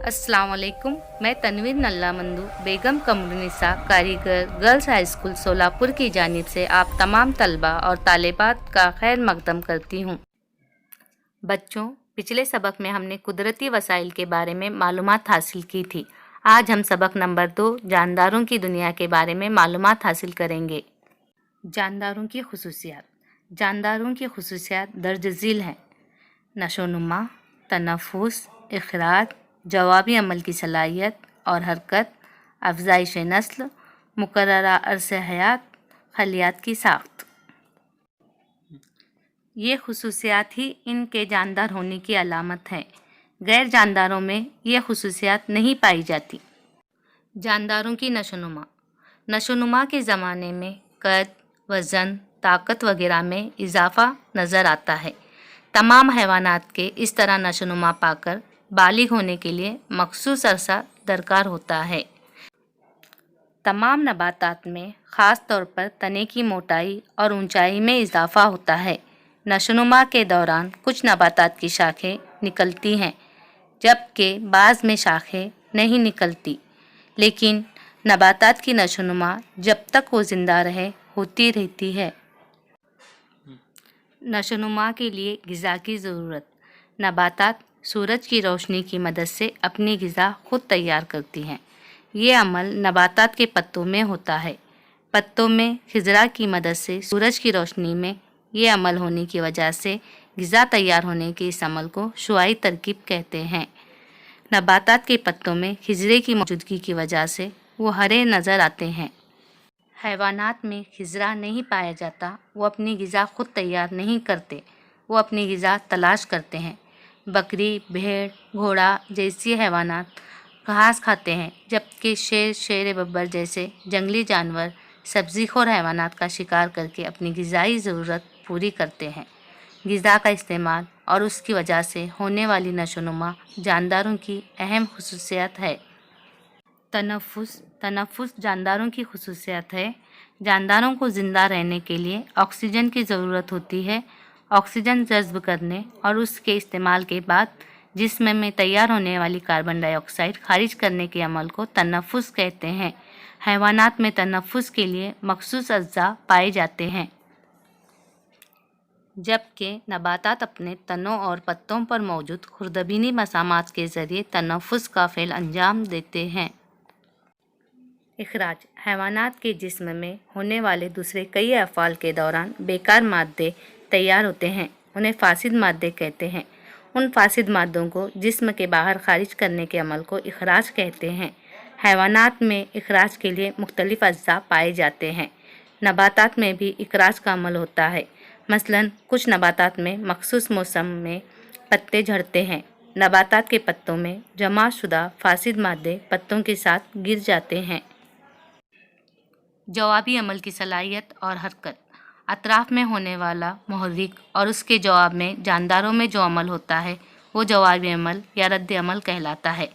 अस्सलाम वालेकुम। मैं तनवीर नल्ला मंदू बेगम कमरुनिसा कारीगर गर्ल्स हाई स्कूल सोलापुर की जानिब से आप तमाम तलबा और तालिबात का खैर मकदम करती हूँ। बच्चों, पिछले सबक में हमने कुदरती वसाइल के बारे में मालूमात हासिल की थी। आज हम सबक नंबर 2 जानदारों की दुनिया के बारे में मालूमात हासिल करेंगे। जानदारों की खुसूसियात। जानदारों की खुसूसियात दर्ज झील हैं: नशोनुमा, तनफ़ुस, इखराज, जवाबी अमल की सलाहियत और हरकत, अफजाइश नस्ल, मुकर्ररा अरसे हयात, खलियात की साख्त। ये खुसूसियात ही इनके जानदार होने की अलामत है। गैर जानदारों में ये खुसूसियात नहीं पाई जाती। जानदारों की नशोनुमा। नशोनुमा के ज़माने में कद, वज़न, ताकत वगैरह में इजाफ़ा नज़र आता है। तमाम हैवानात के इस तरह नशोनुमा पाकर बालिग होने के लिए मखसूस अरसा दरकार होता है। तमाम नबातात में ख़ास तौर पर तने की मोटाई और ऊंचाई में इजाफ़ा होता है। नशोनुमा के दौरान कुछ नबातात की शाखें निकलती हैं, जबकि बाज़ में शाखें नहीं निकलती, लेकिन नबातात की नशोनुमा जब तक वो ज़िंदा रहे होती रहती है। नशोनुमा के लिए ग़िज़ा की ज़रूरत। नबातात सूरज की रोशनी की मदद से अपनी ग़िज़ा खुद तैयार करती हैं। ये अमल नबातात के पत्तों में होता है। पत्तों में खिज़रा की मदद से सूरज की रोशनी में ये अमल होने की वजह से ग़िज़ा तैयार होने के इस अमल को शुआई तरकीब कहते हैं। नबातात के पत्तों में खिज़रे की मौजूदगी की वजह से वो हरे नज़र आते हैं। हैवानात में खिज़रा नहीं पाया जाता, वो अपनी ग़िज़ा खुद तैयार नहीं करते, वो अपनी ग़िज़ा तलाश करते हैं। बकरी, भेड़, घोड़ा जैसी हैवानात घास खाते हैं, जबकि शेर, शेर बब्बर जैसे जंगली जानवर सब्ज़ीखोर हैवानात का शिकार करके अपनी ग़िज़ाई ज़रूरत पूरी करते हैं। ग़िज़ा का इस्तेमाल और उसकी वजह से होने वाली नशोनुमा जानदारों की अहम खुसूसियत है। तनफ़ुस जानदारों की खुसूसियत है। जानदारों को ज़िंदा रहने के लिए ऑक्सीजन की ज़रूरत होती है। ऑक्सीजन जज़्ब करने और उसके इस्तेमाल के बाद जिस्म में तैयार होने वाली कार्बन डाइऑक्साइड खारिज करने के अमल को तनफ़ुस कहते हैं। हैवानात में तनफ़ुस के लिए मखसूस अज़्ज़ा पाए जाते हैं, जबकि नबातात अपने तनों और पत्तों पर मौजूद खुर्दबीनी मसामात के ज़रिए तनफ़ुस का फ़ेल अंजाम देते हैं। इखराज हैवानात के जिस्म में होने वाले दूसरे कई अफ़आल के दौरान बेकार मादे तैयार होते हैं, उन्हें फासिद मादे कहते हैं। उन फासिद मादों को जिस्म के बाहर खारिज करने के अमल को इखराज कहते हैं। हैवानात में इखराज के लिए मुख्तलिफ अज्जा पाए जाते हैं। नबातात में भी इखराज का अमल होता है। मसलन कुछ नबातात में मखसूस मौसम में पत्ते झड़ते हैं। नबातात के पत्तों में जमा शुदा फासिद मादे पत्तों के साथ गिर जाते हैं। जवाबी अमल की सलाहियत और हरकत। अतराफ़ में होने वाला मुहर्रिक और उसके जवाब में जानदारों में जो अमल होता है वो जवाबी अमल या रद्द अमल कहलाता है।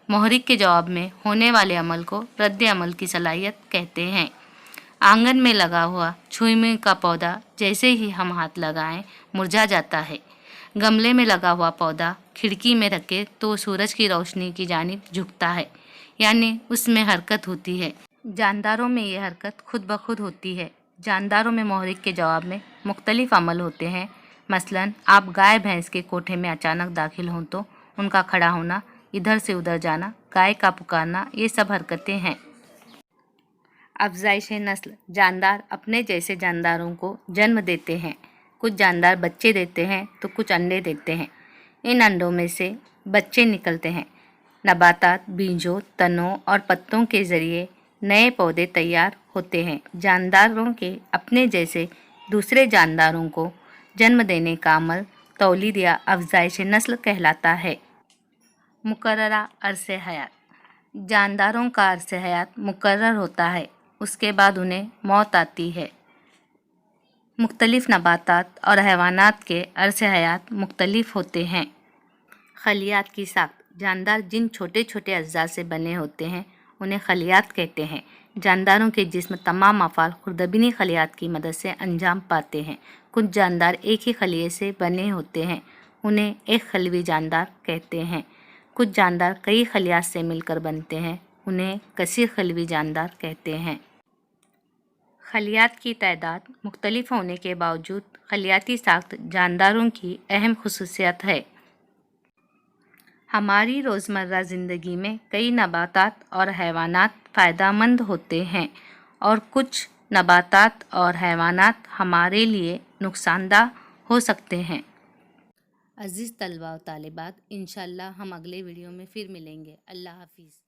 मुहर्रिक के जवाब में होने वाले अमल को रद्द अमल की सलाहियत कहते हैं। आंगन में लगा हुआ छुई का पौधा जैसे ही हम हाथ लगाएं मुरझा जाता है। गमले में लगा हुआ पौधा खिड़की में रखे तो सूरज की रोशनी की जानिब झुकता है, यानी उसमें हरकत होती है। जानदारों में ये हरकत खुद ब खुद होती है। जानदारों में मुहर्रिक के जवाब में मुख्तलिफ अमल होते हैं। मसलन आप गाय भैंस के कोठे में अचानक दाखिल हों तो उनका खड़ा होना, इधर से उधर जाना, गाय का पुकारना, ये सब हरकतें हैं। अफजाइश नस्ल। जानदार अपने जैसे जानदारों को जन्म देते हैं। कुछ जानदार बच्चे देते हैं तो कुछ अंडे देते हैं। इन अंडों में से बच्चे निकलते हैं। नबातात बीजों, तनों और पत्तों के ज़रिए नए पौधे तैयार होते हैं। जानदारों के अपने जैसे दूसरे जानदारों को जन्म देने का अमल तौलीद या अफजाइश नस्ल कहलाता है। मुकर्ररा अरसे हयात। जानदारों का अरसे हयात मुकर्रर होता है, उसके बाद उन्हें मौत आती है। मुख्तलिफ नबातात और हैवानात के अरसे हयात मुख्तलिफ होते हैं। खलियात की साख्त। जानदार जिन छोटे छोटे अज्जा से बने होते हैं उन्हें खलियात कहते हैं। जानदारों के जिस्म तमाम अफ़ाल खुर्दबीनी खलियात की मदद से अंजाम पाते हैं। कुछ जानदार एक ही खलिये से बने होते हैं, उन्हें एक खलवी जानदार कहते हैं। کچھ جاندار کئی خلیات سے مل کر بنتے ہیں، انہیں کثیر خلوی جاندار کہتے ہیں۔ خلیات کی تعداد مختلف ہونے کے باوجود خلیاتی ساخت جانداروں کی اہم خصوصیت ہے۔ ہماری روزمرہ زندگی میں کئی نباتات اور حیوانات فائدہ مند ہوتے ہیں اور کچھ نباتات اور حیوانات ہمارے لیے نقصان دہ ہو سکتے ہیں۔ عزیز طلباء و طالبات، انشاءاللہ ہم اگلے ویڈیو میں پھر ملیں گے۔ اللہ حافظ۔